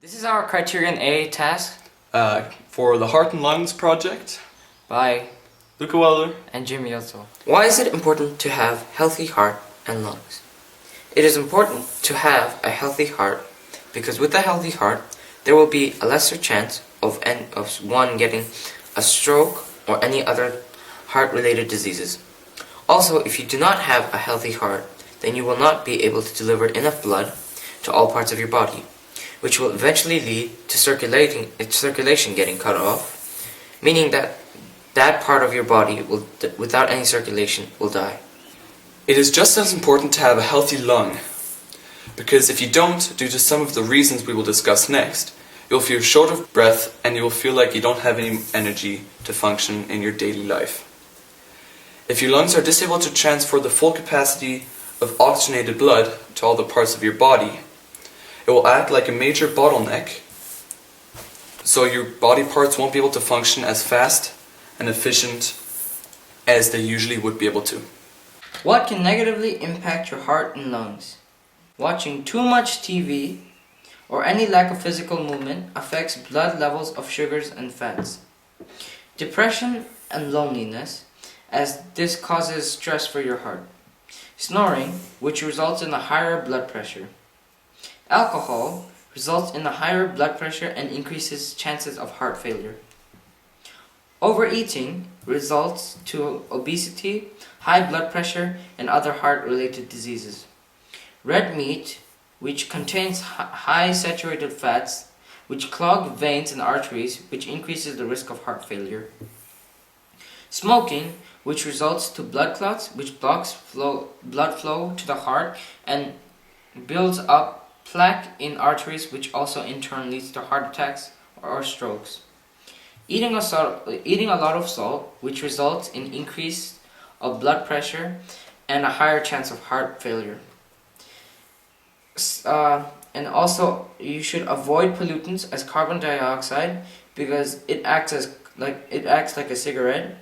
This is our Criterion A task For the Heart and Lungs project by Luca Weller and Jim Yoto. Why is it important to have healthy heart and lungs? It is important to have a healthy heart because with a healthy heart there will be a lesser chance of one getting a stroke or any other heart-related diseases. Also, if you do not have a healthy heart, then you will not be able to deliver enough blood to all parts of your body, which will eventually lead to circulation getting cut off, meaning that that part of your body will, without any circulation, will die. It is just as important to have a healthy lung, because if you don't, due to some of the reasons we will discuss next, you'll feel short of breath and you will feel like you don't have any energy to function in your daily life. If your lungs are disabled to transfer the full capacity of oxygenated blood to all the parts of your body, it will act like a major bottleneck, so your body parts won't be able to function as fast and efficient as they usually would be able to. What can negatively impact your heart and lungs? Watching too much TV or any lack of physical movement affects blood levels of sugars and fats. Depression and loneliness, as this causes stress for your heart. Snoring, which results in a higher blood pressure. Alcohol results in a higher blood pressure and increases chances of heart failure. Overeating results to obesity, high blood pressure, and other heart-related diseases. Red meat, which contains high saturated fats, which clog veins and arteries, which increases the risk of heart failure. Smoking, which results to blood clots, which blocks blood flow to the heart and builds up plaque in arteries, which also in turn leads to heart attacks or strokes. Eating a lot of salt, which results in increase of blood pressure and a higher chance of heart failure. And also, you should avoid pollutants as carbon dioxide because it acts like a cigarette,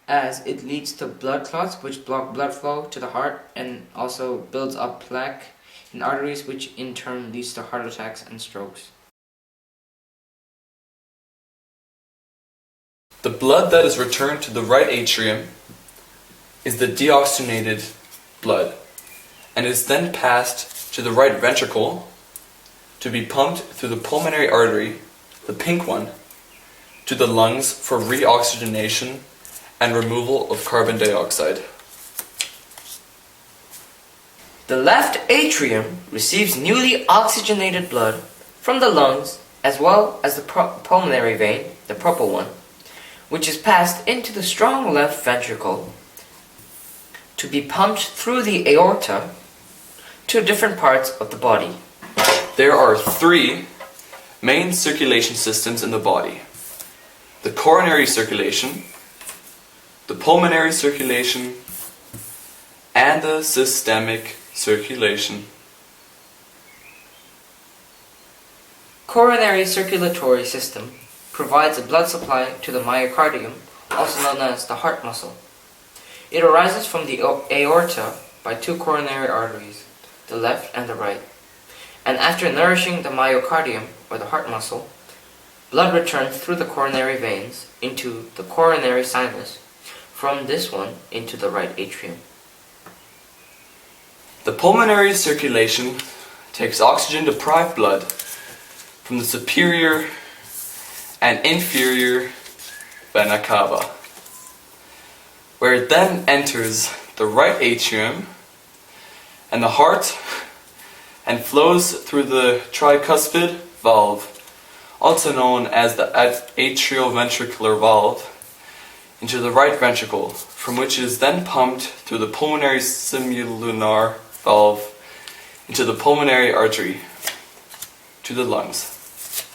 as it leads to blood clots, which block blood flow to the heart and also builds up plaque in arteries, which in turn leads to heart attacks and strokes. The blood that is returned to the right atrium is the deoxygenated blood and is then passed to the right ventricle to be pumped through the pulmonary artery, the pink one, to the lungs for reoxygenation and removal of carbon dioxide. The left atrium receives newly oxygenated blood from the lungs as well as the pulmonary vein, the purple one, which is passed into the strong left ventricle to be pumped through the aorta to different parts of the body. There are three main circulation systems in the body: the coronary circulation, the pulmonary circulation, and the systemic circulation. Coronary circulatory system provides a blood supply to the myocardium, also known as the heart muscle. It arises from the aorta by two coronary arteries, the left and the right. And after nourishing the myocardium, or the heart muscle, blood returns through the coronary veins into the coronary sinus, from this one into the right atrium. The pulmonary circulation takes oxygen-deprived blood from the superior and inferior vena cava, where it then enters the right atrium and the heart and flows through the tricuspid valve, also known as the atrioventricular valve, into the right ventricle, from which is then pumped through the pulmonary simular valve into the pulmonary artery to the lungs.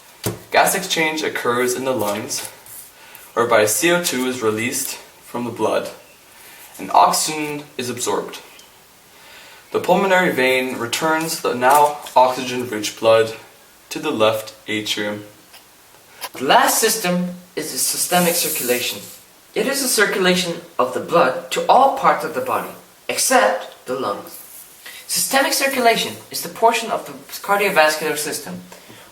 Gas exchange occurs in the lungs, whereby CO2 is released from the blood and oxygen is absorbed. The pulmonary vein returns the now oxygen-rich blood to the left atrium. The last system is the systemic circulation. It is the circulation of the blood to all parts of the body, except the lungs. Systemic circulation is the portion of the cardiovascular system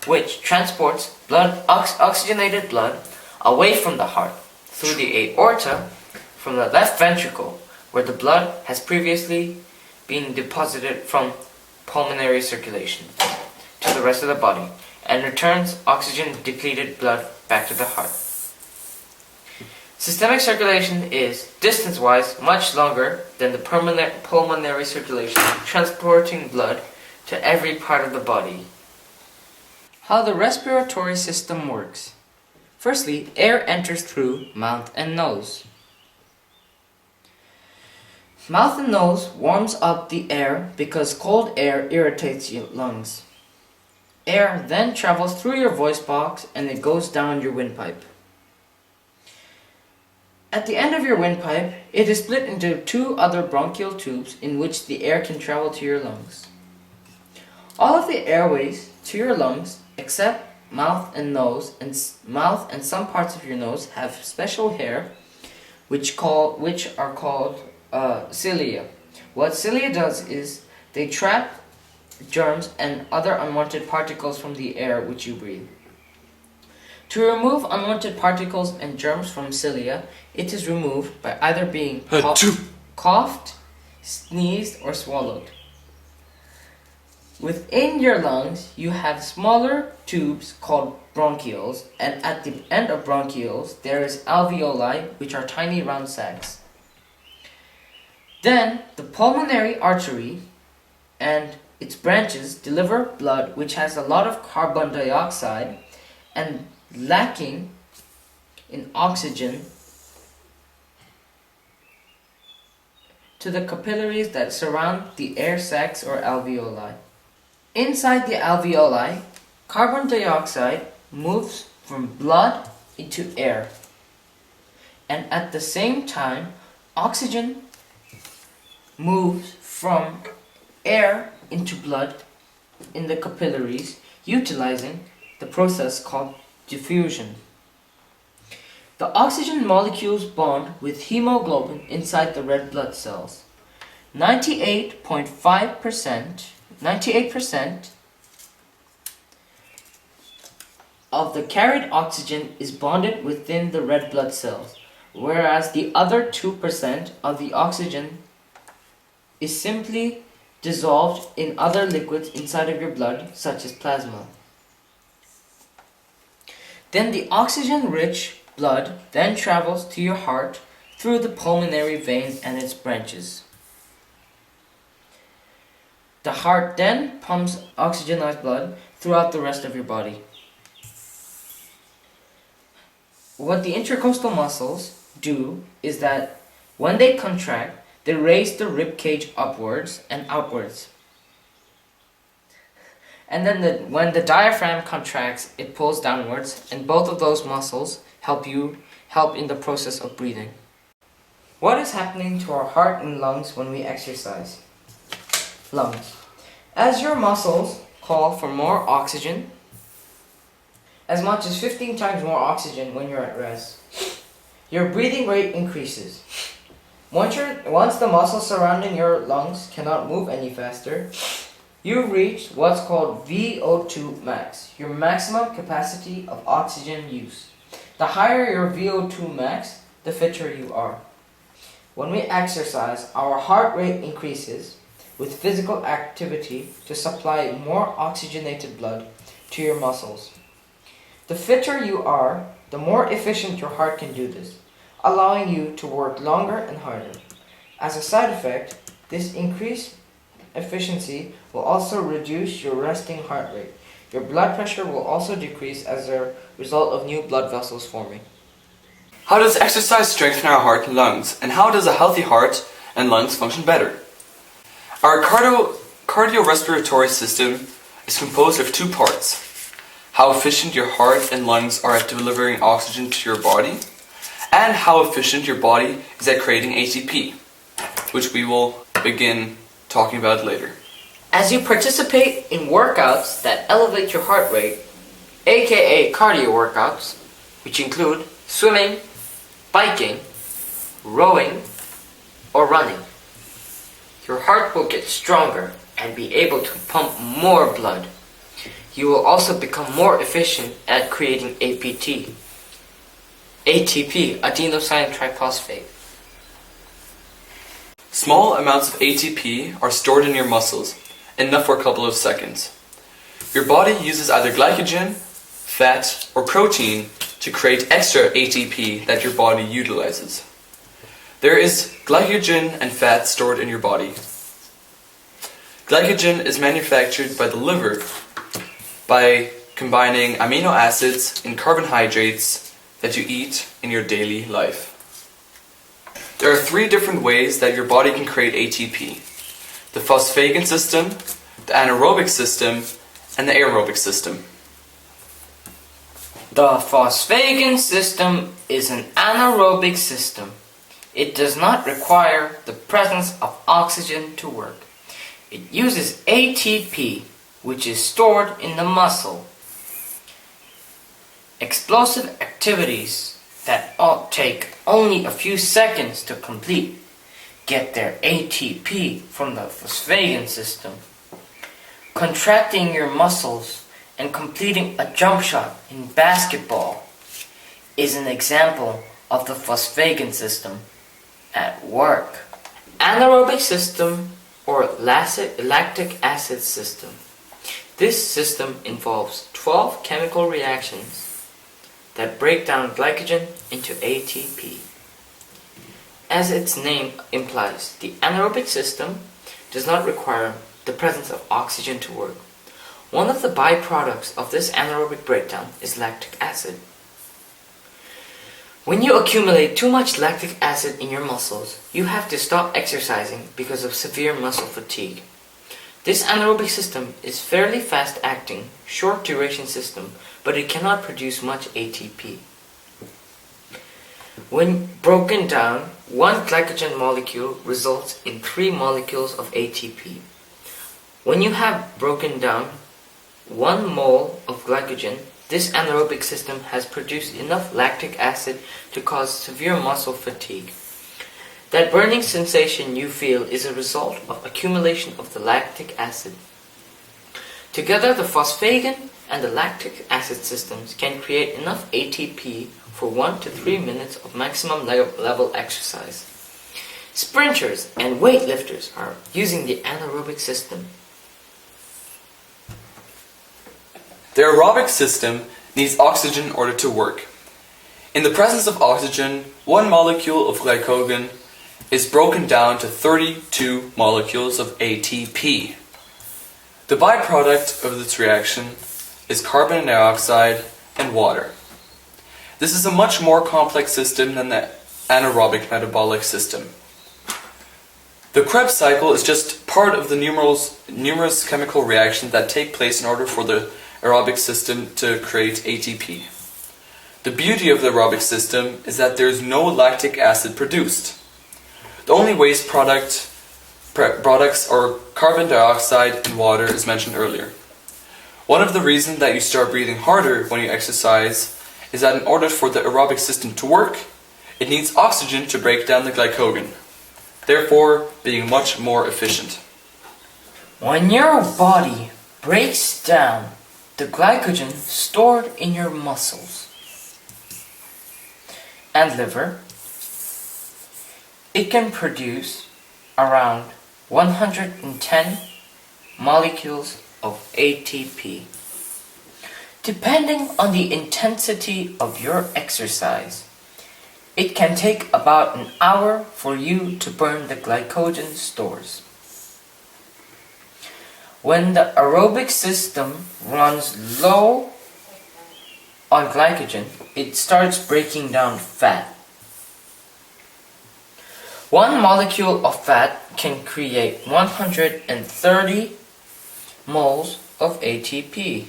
which transports oxygenated blood away from the heart through the aorta from the left ventricle, where the blood has previously been deposited from pulmonary circulation to the rest of the body, and returns oxygen-depleted blood back to the heart. Systemic circulation is, distance-wise, much longer than the pulmonary circulation, transporting blood to every part of the body. How the respiratory system works. Firstly, air enters through mouth and nose. Mouth and nose warms up the air because cold air irritates your lungs. Air then travels through your voice box and it goes down your windpipe. At the end of your windpipe, it is split into two other bronchial tubes in which the air can travel to your lungs. All of the airways to your lungs, except mouth and nose, and mouth and some parts of your nose, have special hair, which are called cilia. What cilia does is they trap germs and other unwanted particles from the air which you breathe. To remove unwanted particles and germs from cilia, it is removed by either being coughed, sneezed, or swallowed. Within your lungs, you have smaller tubes called bronchioles, and at the end of bronchioles, there is alveoli, which are tiny round sacs. Then, the pulmonary artery and its branches deliver blood which has a lot of carbon dioxide and lacking in oxygen to the capillaries that surround the air sacs or alveoli. Inside the alveoli, carbon dioxide moves from blood into air, and at the same time, oxygen moves from air into blood in the capillaries, utilizing the process called diffusion. The oxygen molecules bond with hemoglobin inside the red blood cells. 98% of the carried oxygen is bonded within the red blood cells, whereas the other 2% of the oxygen is simply dissolved in other liquids inside of your blood, such as plasma. Then the oxygen-rich blood then travels to your heart through the pulmonary vein and its branches. The heart then pumps oxygenized blood throughout the rest of your body. What the intercostal muscles do is that when they contract, they raise the rib cage upwards and outwards. And then when the diaphragm contracts, it pulls downwards, and both of those muscles help in the process of breathing. What is happening to our heart and lungs when we exercise? Lungs. As your muscles call for more oxygen, as much as 15 times more oxygen when you're at rest, your breathing rate increases. Once the muscles surrounding your lungs cannot move any faster, you reach what's called VO2 max, your maximum capacity of oxygen use. The higher your VO2 max, the fitter you are. When we exercise, our heart rate increases with physical activity to supply more oxygenated blood to your muscles. The fitter you are, the more efficient your heart can do this, allowing you to work longer and harder. As a side effect, this increased efficiency will also reduce your resting heart rate. Your blood pressure will also decrease as a result of new blood vessels forming. How does exercise strengthen our heart and lungs? And how does a healthy heart and lungs function better? Our cardiorespiratory system is composed of two parts: how efficient your heart and lungs are at delivering oxygen to your body, and how efficient your body is at creating ATP, which we will begin talking about later. As you participate in workouts that elevate your heart rate, aka cardio workouts, which include swimming, biking, rowing, or running, your heart will get stronger and be able to pump more blood. you will also become more efficient at creating ATP, adenosine triphosphate. Small amounts of ATP are stored in your muscles, enough for a couple of seconds. Your body uses either glycogen, fat, or protein to create extra ATP that your body utilizes. There is glycogen and fat stored in your body. Glycogen is manufactured by the liver by combining amino acids in carbohydrates that you eat in your daily life. There are 3 different ways that your body can create ATP: the phosphagen system, the anaerobic system, and the aerobic system. The phosphagen system is an anaerobic system. It does not require the presence of oxygen to work. It uses ATP, which is stored in the muscle. Explosive activities that take only a few seconds to complete get their ATP from the phosphagen system. Contracting your muscles and completing a jump shot in basketball is an example of the phosphagen system at work. Anaerobic system or lactic acid system. This system involves 12 chemical reactions that break down glycogen into ATP. As its name implies, the anaerobic system does not require the presence of oxygen to work. One of the byproducts of this anaerobic breakdown is lactic acid. When you accumulate too much lactic acid in your muscles, you have to stop exercising because of severe muscle fatigue. This anaerobic system is fairly fast-acting, short-duration system, but it cannot produce much ATP. When broken down, one glycogen molecule results in 3 molecules of ATP. When you have broken down 1 mole of glycogen, this anaerobic system has produced enough lactic acid to cause severe muscle fatigue. That burning sensation you feel is a result of accumulation of the lactic acid. Together, the phosphagen and the lactic acid systems can create enough ATP for 1 to 3 minutes of maximum level exercise. Sprinters and weightlifters are using the anaerobic system. The aerobic system needs oxygen in order to work. In the presence of oxygen, 1 molecule of glycogen is broken down to 32 molecules of ATP. The byproduct of this reaction is carbon dioxide and water. This is a much more complex system than the anaerobic metabolic system. The Krebs cycle is just part of the numerous chemical reactions that take place in order for the aerobic system to create ATP. The beauty of the aerobic system is that there is no lactic acid produced. The only waste products are carbon dioxide and water, as mentioned earlier. One of the reasons that you start breathing harder when you exercise is that in order for the aerobic system to work, it needs oxygen to break down the glycogen, therefore being much more efficient. When your body breaks down the glycogen stored in your muscles and liver, it can produce around 110 molecules of ATP. Depending on the intensity of your exercise, it can take about an hour for you to burn the glycogen stores. When the aerobic system runs low on glycogen, it starts breaking down fat. 1 molecule of fat can create 130 moles of ATP.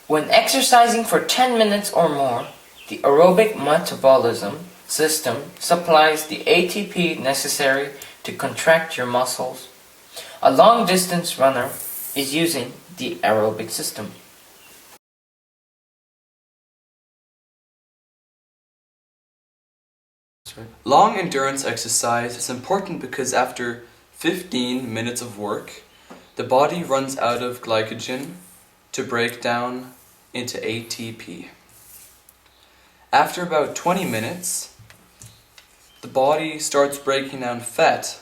When exercising for 10 minutes or more, the aerobic metabolism system supplies the ATP necessary to contract your muscles. A long-distance runner is using the aerobic system. Long endurance exercise is important because after 15 minutes of work, the body runs out of glycogen to break down into ATP. After about 20 minutes, the body starts breaking down fat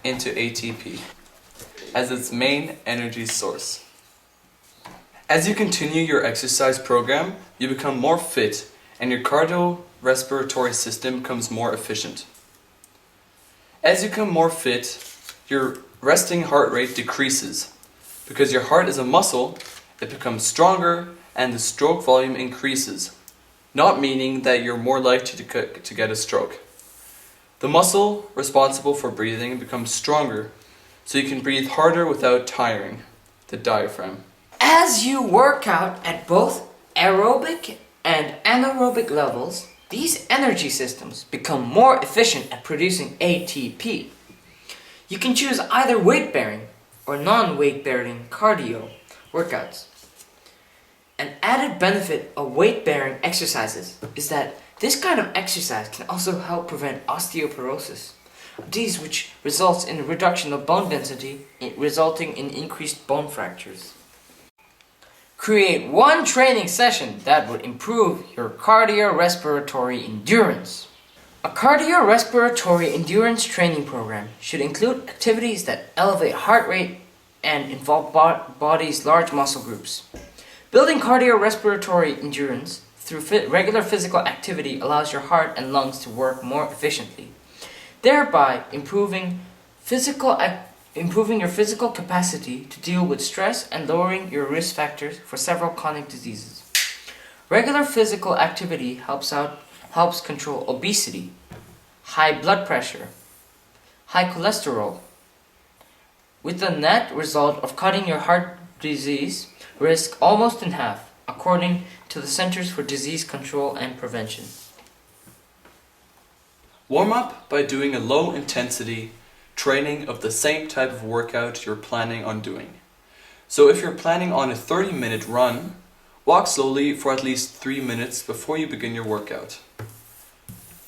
into ATP as its main energy source. As you continue your exercise program, you become more fit and your cardiorespiratory system becomes more efficient. As you become more fit, your resting heart rate decreases. Because your heart is a muscle, it becomes stronger and the stroke volume increases, not meaning that you're more likely to get a stroke. The muscle responsible for breathing becomes stronger, so you can breathe harder without tiring, the diaphragm. As you work out at both aerobic and anaerobic levels, these energy systems become more efficient at producing ATP. You can choose either weight-bearing or non-weight-bearing cardio workouts. An added benefit of weight-bearing exercises is that this kind of exercise can also help prevent osteoporosis, a disease which results in a reduction of bone density, resulting in increased bone fractures. Create one training session that would improve your cardiorespiratory endurance. A cardiorespiratory endurance training program should include activities that elevate heart rate and involve body's large muscle groups. Building cardiorespiratory endurance through regular physical activity allows your heart and lungs to work more efficiently, thereby improving your physical capacity to deal with stress and lowering your risk factors for several chronic diseases. Regular physical activity helps control obesity, high blood pressure, high cholesterol, with the net result of cutting your heart disease risk almost in half, according to the Centers for Disease Control and Prevention. Warm up by doing a low intensity training of the same type of workout you're planning on doing. So if you're planning on a 30-minute run, walk slowly for at least 3 minutes before you begin your workout.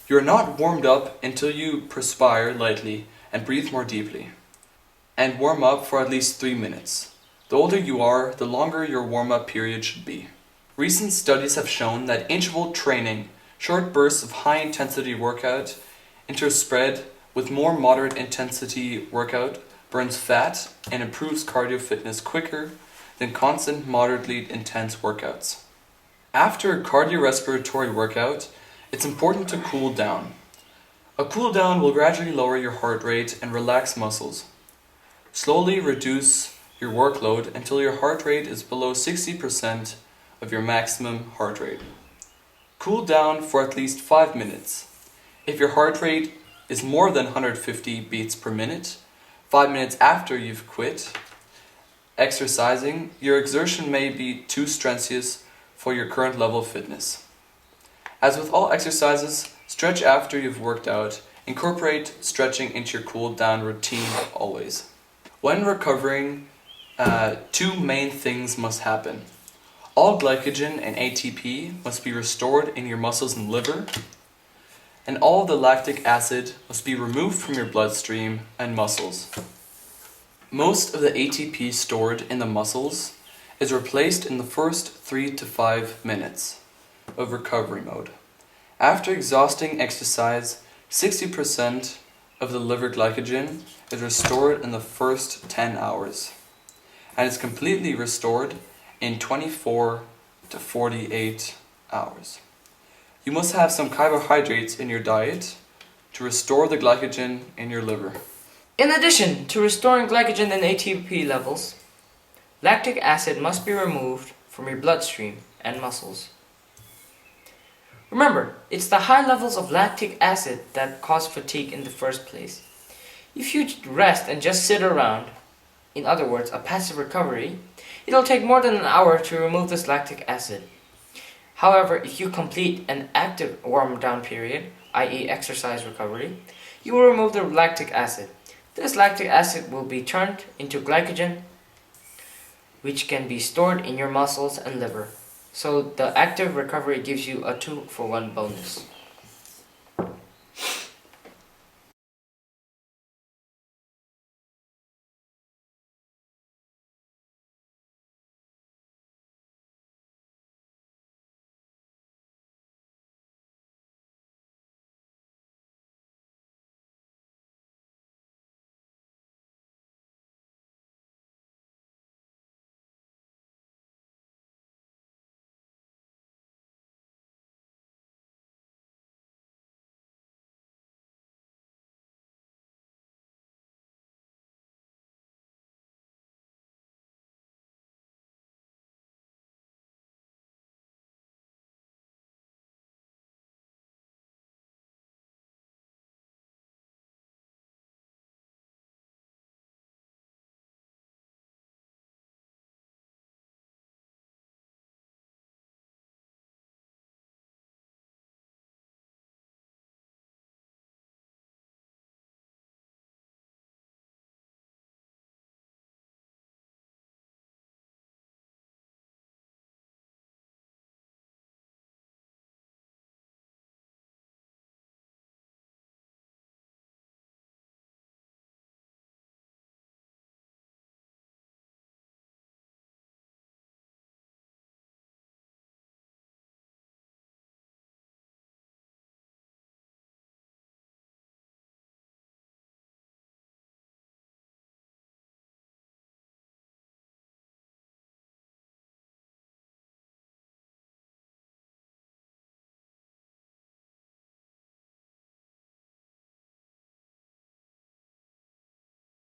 You're not warmed up until you perspire lightly and breathe more deeply. And warm up for at least 3 minutes. The older you are, the longer your warm-up period should be. Recent studies have shown that interval training, short bursts of high-intensity workout, interspread with more moderate intensity workout, burns fat and improves cardio fitness quicker than constant moderately intense workouts. After a cardiorespiratory workout, it's important to cool down. A cool down will gradually lower your heart rate and relax muscles. Slowly reduce your workload until your heart rate is below 60% of your maximum heart rate. Cool down for at least 5 minutes. If your heart rate is more than 150 beats per minute, 5 minutes after you've quit exercising, your exertion may be too strenuous for your current level of fitness. As with all exercises, stretch after you've worked out. Incorporate stretching into your cool down routine always. When recovering, two main things must happen. All glycogen and ATP must be restored in your muscles and liver, and all the lactic acid must be removed from your bloodstream and muscles. Most of the ATP stored in the muscles is replaced in the first 3 to 5 minutes of recovery mode. After exhausting exercise, 60% of the liver glycogen is restored in the first 10 hours and is completely restored in 24 to 48 hours. You must have some carbohydrates in your diet to restore the glycogen in your liver. In addition to restoring glycogen and ATP levels, lactic acid must be removed from your bloodstream and muscles. Remember, it's the high levels of lactic acid that cause fatigue in the first place. If you rest and just sit around, in other words, a passive recovery, it'll take more than an hour to remove this lactic acid. However, if you complete an active warm-down period, i.e. exercise recovery, you will remove the lactic acid. This lactic acid will be turned into glycogen, which can be stored in your muscles and liver. So the active recovery gives you a 2-for-1 bonus.